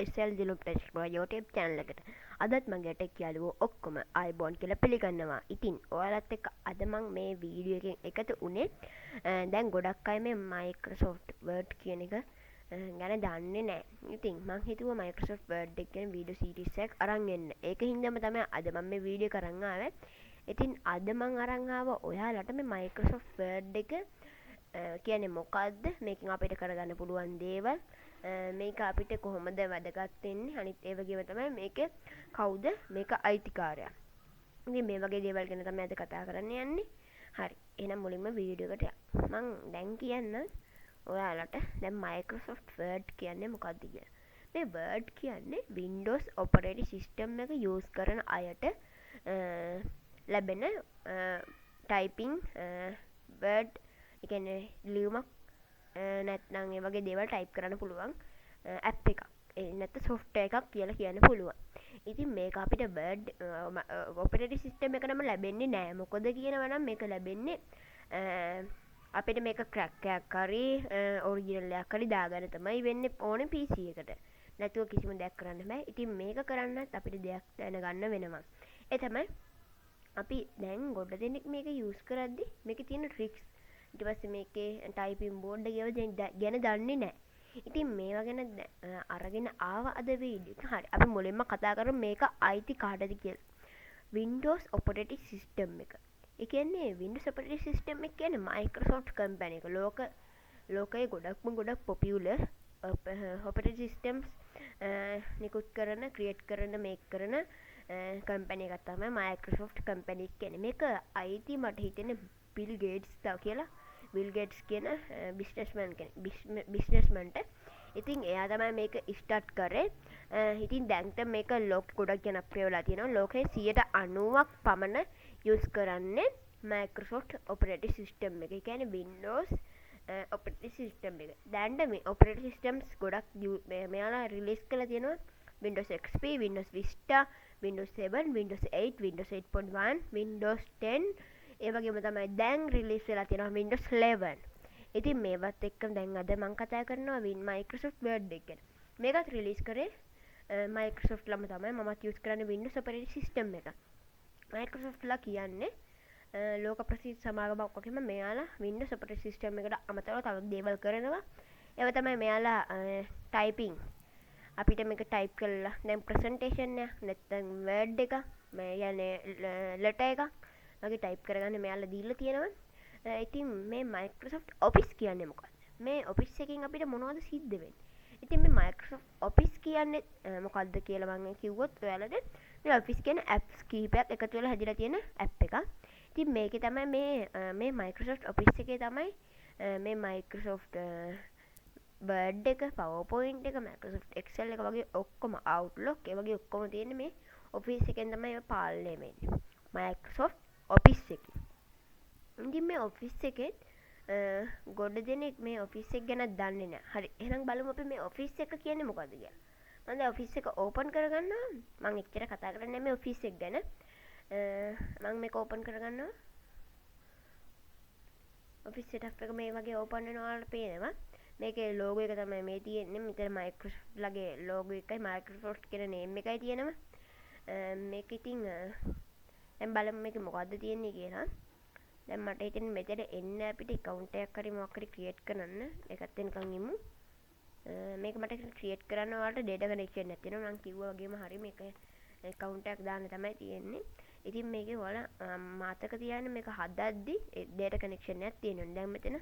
SL දිලුම් techno YouTube channel එකට. අදත් මගේ ටෙක් යාළුවෝ ඔක්කොම ආයිබෝන් කියලා පිළිගන්නවා. ඉතින් ඔයාලත් එක්ක අද මම මේ වීඩියෝ එකෙන් එකතු වුණේ දැන් ගොඩක් අය මේ Microsoft Word කියන එක ගැන දන්නේ නැහැ. ඉතින් මං හිතුවා Microsoft Word එක ගැන වීඩියෝ සීරීස් එකක් අරන් එන්න. ඒකින්දම තමයි අද මම මේ වීඩියෝ එක අරන් ආවේ. ඉතින් අද මං අරන් ආවා ඔයාලට මේ Microsoft Word එක කියන්නේ මොකක්ද, මේකෙන් අපිට කරගන්න පුළුවන් දේවල්, මේක අපිට කොහොමද වැදගත් වෙන්නේ, අනිත් ඒ වගේම තමයි මේකේ කවුද මේක අයිතිකාරයා. ඉතින් මේ වගේ දේවල් ගැන තමයි අද කතා කරන්න යන්නේ. හරි, එහෙනම් මුලින්ම වීඩියෝ එකට යමු. මම දැන් කියන්න ඔයාලට දැන් Microsoft Word කියන්නේ මොකක්ද කියලා. මේ Word කියන්නේ Windows operating system එක use කරන අයට ලැබෙන typing Word එකන්නේ ලියුමක් නැත්නම් ඒ වගේ දේවල් ටයිප් කරන්න පුළුවන් ඇප් එකක්. නැත්නම් software එකක් කියලා කියන්න පුළුවන්. ඉතින් මේක අපිට Word operating system එකටම ලැබෙන්නේ නෑ. මොකද කියනවා නම් මේක ලැබෙන්නේ අපිට මේක crack එකක් හරි original එකක් හරි දාගන්න තමයි වෙන්නේ ඕනේ PC එකට. නැතුව කිසිම දෙයක් කරන්න බෑ. ඉතින් මේක කරන්නත් අපිට දෙයක් දැනගන්න වෙනවා. ඒ තමයි අපි දැන් ගොඩ දෙනෙක් මේක use කරද්දි මේකේ තියෙන tricks, ඊට පස්සේ මේකේ ටයිපින් බෝඩ් එක ගැන දන්නේ නැහැ. ඉතින් මේවා ගැන අරගෙන ආව අද වීඩියෝ එක. හරි, අපි මුලින්ම කතා කරමු මේක අයිති කාටද කියලා. Windows operating system එක. ඒ කියන්නේ Windows operating system එක කියන්නේ Microsoft company එක. ලෝකයේ ගොඩක් popular operating systems නිකුත් කරන, create කරන, make කරන company එකක් තමයි Microsoft company එක කියන්නේ. මේක අයිති මට හිතෙන්නේ Bill Gates කියලා. Bill Gates කියන බිස්නස්මන්ට. ඉතින් එයා තමයි මේක ස්ටාර්ට් කරේ. ඉතින් දැන්ට මේක ලෝක ගොඩක් ජනප්‍රිය වෙලා තියෙනවා. ලෝකයේ 90%ක් පමණ යූස් කරන්නේ Microsoft operating system එක. ඒ කියන්නේ Windows operating system එක. දැන්ට මේ operating systems ගොඩක් මෙයාලා රිලීස් කරලා තියෙනවා. Windows XP, Windows Vista, Windows 7, Windows 8, Windows 8.1, Windows 10, ඒ වගේම තමයි දැන් රිලීස් වෙලා තියෙනවා Windows 11. ඉතින් මේවත් එක්ක දැන් අද මම කතා කරනවා Microsoft Word එක ගැන. මේකත් රිලීස් කරේ Microsoft ලම තමයි. මමත් යූස් කරන්නේ Windows operating system එක. Microsoft ලා කියන්නේ ලෝක ප්‍රසිද්ධ සමාගමක් වගේම මෙයාලා Windows operating system එකට අමතරව තව දේවල් කරනවා. ඒව තමයි මෙයාලා typing. අපිට මේක type කරලා දැන් presentation එක නැත්නම් Word එක මේ යන්නේ letter එක වගේ ටයිප් කරගන්න මෙයාලා දීලා තියෙනවා. ඉතින් මේ Microsoft Office කියන්නේ මොකක්ද? මේ Office එකෙන් අපිට මොනවද සිද්ධ වෙන්නේ? ඉතින් මේ Microsoft Office කියන්නේ මොකක්ද කියලා මම කිව්වොත් ඔයාලට මේ Office කියන්නේ apps කීපයක් එකතු වෙලා හැදිලා තියෙන app එකක්. ඉතින් මේකේ තමයි මේ Microsoft Office එකේ තමයි මේ Microsoft Word එක, PowerPoint එක, Microsoft Excel එක වගේ ඔක්කොම Outlook ඒ වගේ ඔක්කොම තියෙන්නේ මේ Office එකෙන් තමයි පාලනය වෙන්නේ. Microsoft Office එක. ඉතින් මේ Office එකෙන් ගොඩ දෙනෙක් මේ Office එක ගැන දන්නේ නැහැ. හරි, එහෙනම් බලමු අපි මේ Office එක කියන්නේ මොකද්ද කියලා. මම දැන් Office එක open කරගන්නවා. මම එච්චර කතා කරන්නේ නැහැ මේ Office එක ගැන. මම මේක open කරගන්නවා. Office setup එක මේ වගේ open වෙනවා වලට පේනවා. මේකේ logo එක තමයි මේ තියෙන්නේ. මෙතන Microsoft ලගේ logo එකයි Microsoft කියන name එකයි තියෙනවා. මේක ඉතින් දැන් බලමු මේක මොකද්ද තියෙන්නේ කියලා. දැන් මට හිතෙන්නේ මෙතන එන්න අපිට account එකක් හරි මොකක් හරි create කරන්න. ඒකත් එනකන් ඉමු. මේක මට create කරන්න ඔයාලට data connection නැති වෙනවා. මම කිව්වා වගේම හරි මේක account එකක් දාන්න තමයි තියෙන්නේ. ඉතින් මේකේ ඔයාලා මතක තියාගන්න මේක හදද්දි data connection එකක් තියෙනවා. දැන් මෙතන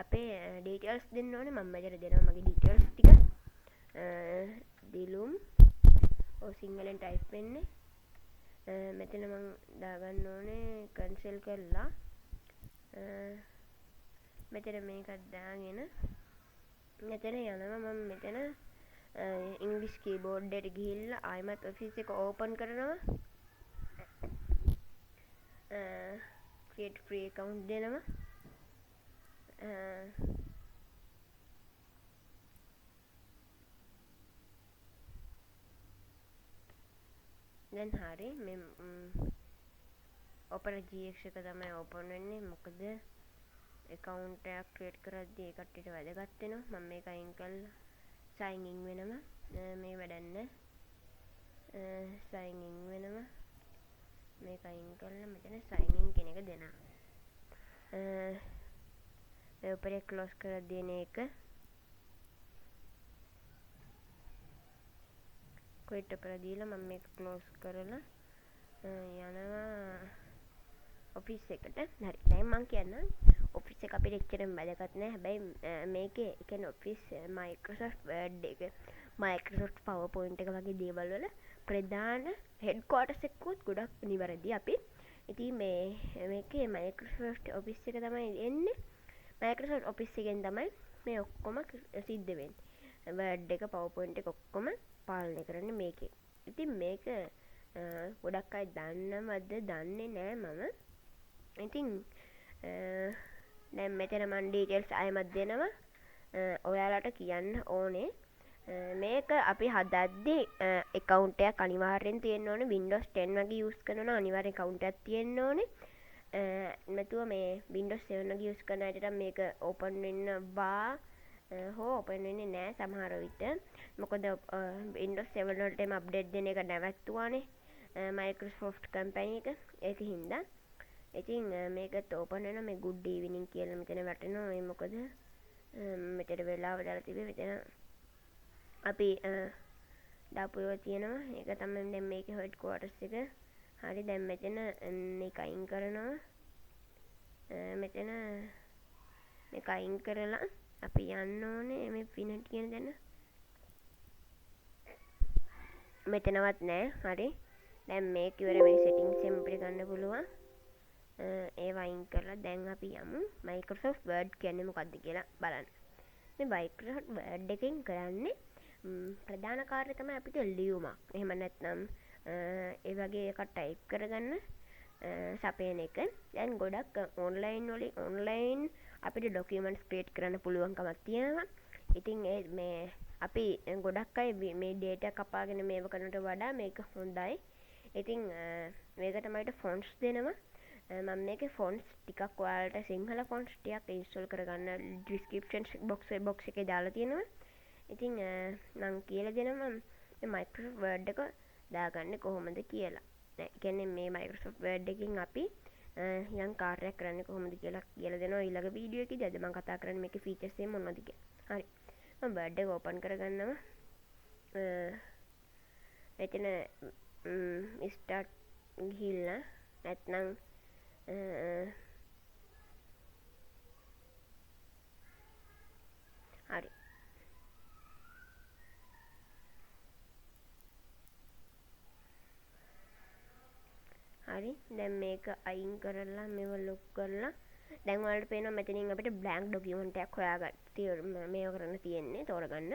අපේ details දෙන්න ඕනේ. මම මෙතන දෙනවා මගේ details ටික. දිලුම් ඔය සිංහලෙන් type වෙන්නේ. මෙතන මං දාගන්න ඕනේ cancel කරලා මෙතන මේකත් දාගෙන මෙතන යනවා. මම මෙතන English keyboard එකට ගිහිල්ලා ආයෙමත් Office එක open කරනවා. create free account දෙනවා. දැන් හරි මේ Opera GX එක තමයි open වෙන්නේ. මොකද account එකක් create කරද්දී ඒ කට්ටියට වැදගත් වෙනවා. මම මේක අයින් කරලා sign in වෙනවා. මේ වැඩන්න සයින් ඉන් වෙනවා මේක අයින් කරලා මෙතන සයින් ඉන් කියන එක දෙනවා මේ උඩට ක්ලෝස් කරලා දෙන එක quit කරලා දීලා මම මේක ක්ලෝස් කරලා යනවා ඔෆිස් එකට. හරි. දැන් මම කියන්නම් ඔෆිස් එක අපිට එච්චරම වැදගත් නෑ. හැබැයි මේකේ ඒ කියන්නේ ඔෆිස් Microsoft Word එක Microsoft PowerPoint එක වගේ දේවල් වල ප්‍රධාන හෙඩ්ක්වාටර්ස් එකකුත් ගොඩක් නිවැරදි අපි. ඉතින් මේකේ Microsoft Office එක තමයි එන්නේ. Microsoft Office එකෙන් තමයි මේ ඔක්කොම සිද්ධ වෙන්නේ. Word එක PowerPoint එක ඔක්කොම පාලනය කරන්නේ මේකේ. ඉතින් මේක ගොඩක් අය දන්නවද දන්නේ නෑ මම. ඉතින් දැන් මෙතන මම ඩීටේල්ස් ආයෙමත් දෙනවා. ඔයාලට කියන්න ඕනේ මේක අපි හදද්දී account එකක් අනිවාර්යෙන් තියෙන්න ඕනේ. Windows 10 වගේ use කරනවා අනිවාර්යෙන් account එකක් තියෙන්න ඕනේ. නැතුව මේ Windows 7 වගේ use කරන අයට මේක open වෙන්නවා හෝ open වෙන්නේ නෑ සමහර විට. මොකද Windows 7 වලටම අප්ඩේට් දෙන එක නැවැත්තුවානේ Microsoft company එක. ඒක හින්දා ඉතින් මේකත් ඕපන් වෙනවා මේ good evening කියලා මෙතන වැටෙනවා. ඒ මොකද මෙතන වෙලාව දාලා තිබේ මෙතන අපි දාපු ඒවා තියෙනවා. ඒක තමයි දැන් මේකේ headquarters එක. හරි දැන් මෙතන මේක අයින් කරනවා. මෙතන මේක අයින් කරලා අපි යන්න ඕනේ මේ පිනට් කියන තැන. මෙතනවත් නෑ. හරි දැන් මේක ඉවර මේ settings එකෙන් අපිට ගන්න පුළුවන්. ඒවා අයින් කරලා දැන් අපි යමු Microsoft Word කියන්නේ මොකක්ද කියලා බලන්න. මේ Microsoft Word එකෙන් කරන්නේ ප්‍රධාන කාර්යය තමයි අපිට ලියුමක්. එහෙම නැත්නම් ඒ වගේ එකක් ටයිප් කරගන්න සපයන එක. දැන් ගොඩක් online අපිට documents create කරන්න පුළුවන්කමක් තියෙනවා. ඉතින් මේ අපි ගොඩක් අය මේ data කපාගෙන මේව කරනට වඩා මේක හොඳයි. ඉතින් මේකට මට fonts දෙනවා. මම මේකේ fonts ටිකක් ඔයාලට සිංහල fonts ටිකක් install කරගන්න description box එකේ දාලා තියෙනවා. ඉතින් මම කියලා දෙනවා මේ Microsoft Word එක දාගන්නේ කොහොමද කියලා. ඒ කියන්නේ මේ Microsoft Word එකකින් අපි යම් කාර්යයක් කරන්නේ කොහොමද කියලා දෙනවා ඊළඟ වීඩියෝ එකේදී. අද මම කතා කරන්නේ මේකේ features එක මොනවද කියලා. හරි. මම Word එක open කරගන්නවා. එතන start ගිහිල්ලා නැත්නම් හරි හරි දැන් මේක අයින් කරලා මේව ලොක් කරලා දැන් ඔයාලට පේනවා මෙතනින් අපිට blank document එකක් හොයාගන්න මේව කරන්න තියෙන්නේ තෝරගන්න.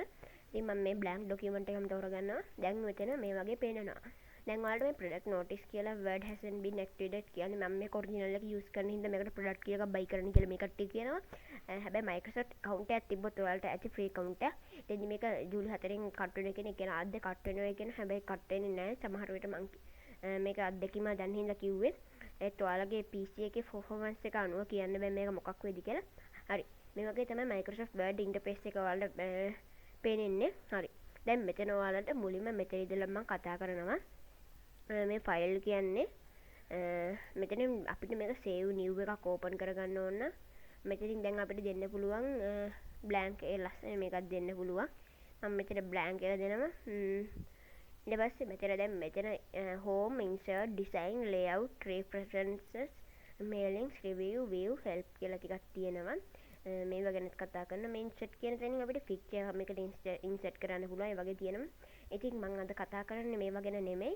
ඉතින් මම මේ blank document එකම තෝරගන්නවා. දැන් මෙතන මේ වගේ පේනවා. දැන් ඔයාලට මේ product notice කියලා word hasn't been activated කියන්නේ මම මේක ඔරිජිනල් එක use කරන හින්දා මේකට product කියලා එකක් buy කරන්න කියලා මේ කට්ටිය කියනවා. හැබැයි Microsoft account එකක් තිබ්බොත් ඔයාලට ඇති free account එක. ඉතින් මේක ජූලි 4 න් කට් වෙන කෙනෙක් කියන අද්ද කට් වෙනවා කියන හැබැයි කට් වෙන්නේ නැහැ. සමහර විට මම මේක අත්දැකීම දැන් හින්දා කිව්වේ. ඒත් ඔයාලගේ PC එකේ performance එක අනුව කියන්න බෑ මේක මොකක් වෙයිද කියලා. හරි. මේ වගේ තමයි Microsoft Word interface එක ඔයාලට පේන්නේ. හරි. දැන් මෙතන ඔයාලට මුලින්ම මෙතන ඉඳලා මම කතා කරනවා. මේ ෆයිල් කියන්නේ මෙතන අපිට මේක save new එකක් open කරගන්න ඕන. මෙතනින් දැන් අපිට දෙන්න පුළුවන් blank ඒ ලස්සන මේකක් දෙන්න පුළුවන්. මම මෙතන blank කියලා දෙනවා. ඊට පස්සේ මෙතන home insert design layout preferences mailings review view help කියලා ටිකක් තියෙනවා. මේවා ගැන කතා කරන මේ insert කියන තැනින් අපිට picture මේකට insert කරන්න පුළුවන්. ඒ වගේ තියෙනවා. ඉතින් මම අද කතා කරන්නේ මේවා ගැන නෙමෙයි.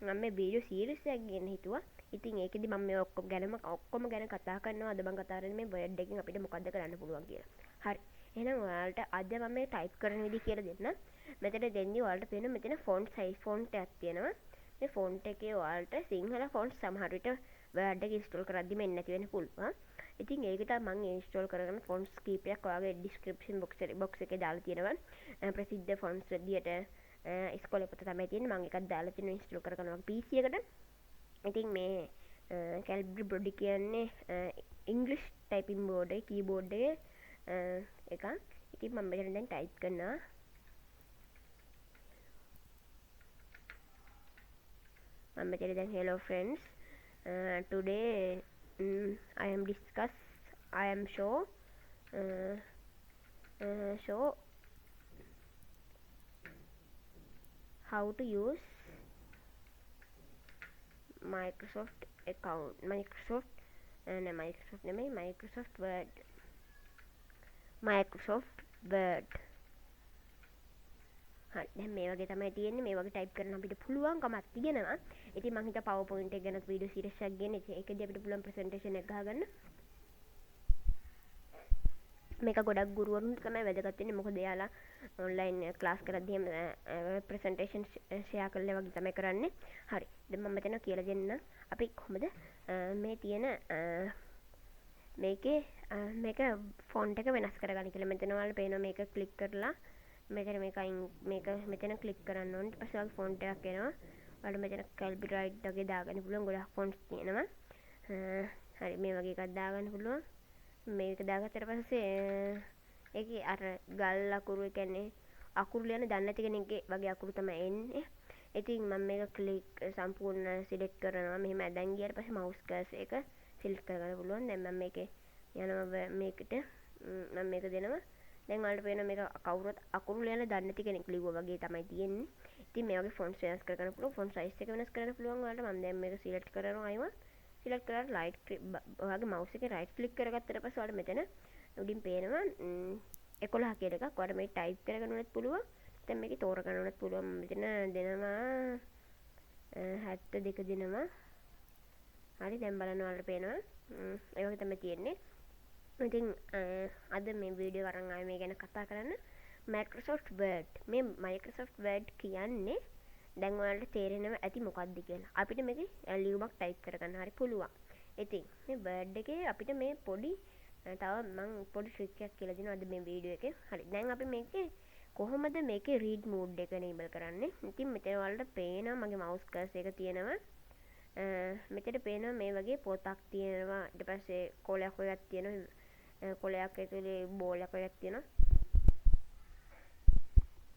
මම මේ වීඩියෝ සීරීස් එකක් ගෙන හිතුවා. ඉතින් ඒකෙදි මම මේ ඔක්කොම ගැන කතා කරනවා. අද මම කතා කරන්නේ මේ Word එකෙන් අපිට මොකද්ද කරන්න පුළුවන් කියලා. හරි. එහෙනම් ඔයාලට අද මම මේ ටයිප් කරන විදිහ කියලා දෙන්න. මෙතන දෙන්නේ ඔයාලට පේන මෙතන font size font එකක් තියෙනවා. මේ font එකේ ඔයාලට සිංහල font සමහර විට Word එක install කරද්දි මෙන්න නැති වෙන්න පුළුවන්. ඉතින් ඒකට මම install කරගෙන fonts කීපයක් ඔයාගේ description box එකේ දාලා තියෙනවා. ප්‍රසිද්ධ fonts විදියට ඉස්කෝලේ පොත තමයි තියෙන්නේ. මම එකක් දාලා තියෙනවා install කරගන්නවා PC එකට. ඉතින් මේ Calibri Body කියන්නේ English typing board එකේ keyboard එකේ එකක්. ඉතින් මම මෙතන දැන් type කරනවා. මම මෙතන දැන් hello friends today I am discuss I am show how to use Microsoft account Microsoft Word හරි දැන් මේ වගේ තමයි තියෙන්නේ මේ වගේ ටයිප් කරන අපිට පුළුවන්කමක් තියෙනවා ඉතින් මම හිතා PowerPoint එක ගැන වීඩියෝ සීරීස් එකක් ගෙන ඒකදී අපිට පුළුවන් ප්‍රසන්ටේෂන් එක ගහගන්න මේක ගොඩක් ගුරුවරුන්ට තමයි වැදගත් වෙන්නේ මොකද එයාලා ඔන්ලයින් ක්ලාස් කරද්දී ප්‍රසන්ටේෂන් ෂෙයා කරලා වගේ තමයි කරන්නේ හරි දැන් මම මෙතන කියලා දෙන්න අපි කොහොමද මේ තියෙන මේකේ මේක ෆොන්ට් එක වෙනස් කරගන්න කියලා මෙතන ඔයාලට පේනවා මේක ක්ලික් කරලා මෙතන මේක මෙතන ක්ලික් කරන්න ඕනේ ඊට පස්සේ ඔයාලගේ ෆොන්ට් එකක් එනවා ඔයාලට මෙතන Calibri Write වගේ දාගන්න පුළුවන් ගොඩක් ෆොන්ට්ස් තියෙනවා හරි මේ වගේ එකක් දාගන්න පුළුවන් මේක දාගත්තට පස්සේ ඒකේ අර ගල් අකුරු කියන්නේ අකුරු ලියන්න දන්නේ නැති කෙනෙක්ගේ වගේ අකුරු තමයි එන්නේ ඉතින් මම මේක ක්ලික් සම්පූර්ණ සිලෙක්ට් කරනවා මෙහෙම ඇදන් ගියාට පස්සේ මවුස් කර්සර් එක සිලෙක්ට් කරගන්න පුළුවන් දැන් මම මේකේ යනවා මේකට මම මේක දෙනවා දැන් ඔයාලට පේනවා මේක කවුරුත් අකුරු ලියන්න දන්නේ නැති කෙනෙක් ලිව්වා වගේ තමයි තියෙන්නේ. ඉතින් මේ වගේ ෆොන්ට්ස් වෙනස් කරගන්න පුළුවන්. ෆොන්ට් සයිස් එක වෙනස් කරන්න පුළුවන් ඔයාලට. මම දැන් මේක සිලෙක්ට් කරනවා අයවා. සිලෙක්ට් කරලා ඔයාගේ මවුස් එකේ රයිට් ක්ලික් කරගත්තට පස්සේ ඔයාලට මෙතන උඩින් පේනවා 11 කියලා එකක්. ඔයාලට මේ ටයිප් කරගන්න උනත් පුළුවන්. දැන් මේකේ තෝරගන්න උනත් පුළුවන්. මෙතන දෙනවා 72 දෙනවා. හරි දැන් බලන්න ඔයාලට පේනවා. ඒ වගේ තමයි තියෙන්නේ. ඉතින් අද මේ වීඩියෝ අරන් ආවේ මේ ගැන කතා කරන්න Microsoft Word මේ Microsoft Word කියන්නේ දැන් ඔයාලට තේරෙනවා ඇති මොකක්ද කියලා. අපිට මේකේ ලියුමක් ටයිප් කරගන්න හරි පුළුවන්. ඉතින් මේ Word එකේ අපිට මේ පොඩි තව මම පොඩි ට්‍රික් එකක් කියලා දෙනවා අද මේ වීඩියෝ එකේ. හරි. දැන් අපි මේකේ කොහොමද මේකේ read mode එක enable කරන්නේ? ඉතින් මෙතන ඔයාලට පේනවා මගේ mouse cursor එක තියෙනවා. මෙතන පේනවා මේ වගේ පොතක් තියෙනවා. ඊට පස්සේ කොලයක් වගේක් තියෙනවා. කොලයක් ඇතුලේ බෝලයක් වගේක් තියෙනවා.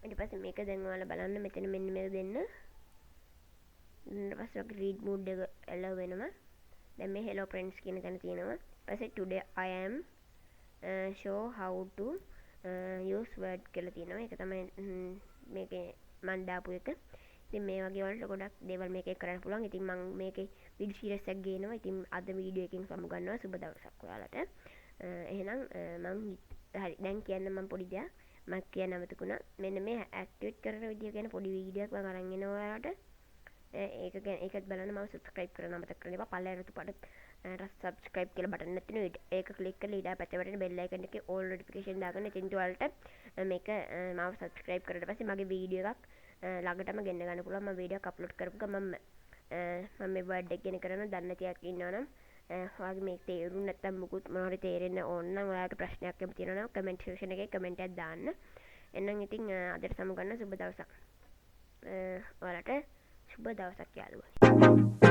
ඊට පස්සේ මේක දැන් ඔයාලා බලන්න මෙතන මෙන්න මේක දෙන්න. ඊට පස්සේ ඔක read mode එක allow වෙනවා. දැන් මේ hello friends කියන තැන තියෙනවා. ඊට පස්සේ today I am show how to use Word කියලා තියෙනවා. ඒක තමයි මේකේ මම දාපු එක. ඉතින් මේ වගේ වලට ගොඩක් දේවල් මේකේ කරන්න පුළුවන්. ඉතින් මම මේකේ වීඩියෝ සීරීස් එකක් ගේනවා. ඉතින් අද වීඩියෝ එකකින් සමු ගන්නවා. සුබ දවසක් ඔයාලට. එහෙනම් මම හරි දැන් කියන්න මම පොඩි දෙයක් මම කියන්න අමතකුණා මෙන්න මේ ඇක්ටිවේට් කරන විදිය ගැන පොඩි වීඩියෝවක් මම අරන් එනවා ඔයාලට ඒක ගැන ඒකත් බලන්න මම සබ්ස්ක්‍රයිබ් කරන්න අමතක කරන්න එපා පල්ලෙහාට තුපට සබ්ස්ක්‍රයිබ් කියලා බටන් එකක් තියෙනවා ඒක ක්ලික් කරලා ඊට පැත්තේ වටේ බෙල් අයිකන් එකේ ඕල් නොටිෆිකේෂන් දාගන්න ඉතින් ඔයාලට මේක මාව සබ්ස්ක්‍රයිබ් කරලා පස්සේ මගේ වීඩියෝ එකක් ළඟටම ගෙන්න ගන්න පුළුවන් මම වීඩියෝ එකක් අප්ලෝඩ් කරපු ගමන් මම මේ වර්ඩ් එක ගැන කරන දන්න තියක් ඉන්නවනම් ඔයාගේ මේක තේරුම් නැත්නම් මුකුත් මොනවා හරි තේරෙන්න ඕන නම් ඔයාලට ප්‍රශ්නයක් එහෙම තියෙනවා නම් කමෙන්ට් සෙක්ෂන් එකේ කමෙන්ට් එකක් දාන්න. එහෙනම් ඉතින් අදට සමු ගන්න සුබ දවසක්. ඔයාලට සුබ දවසක් යාළුවනේ.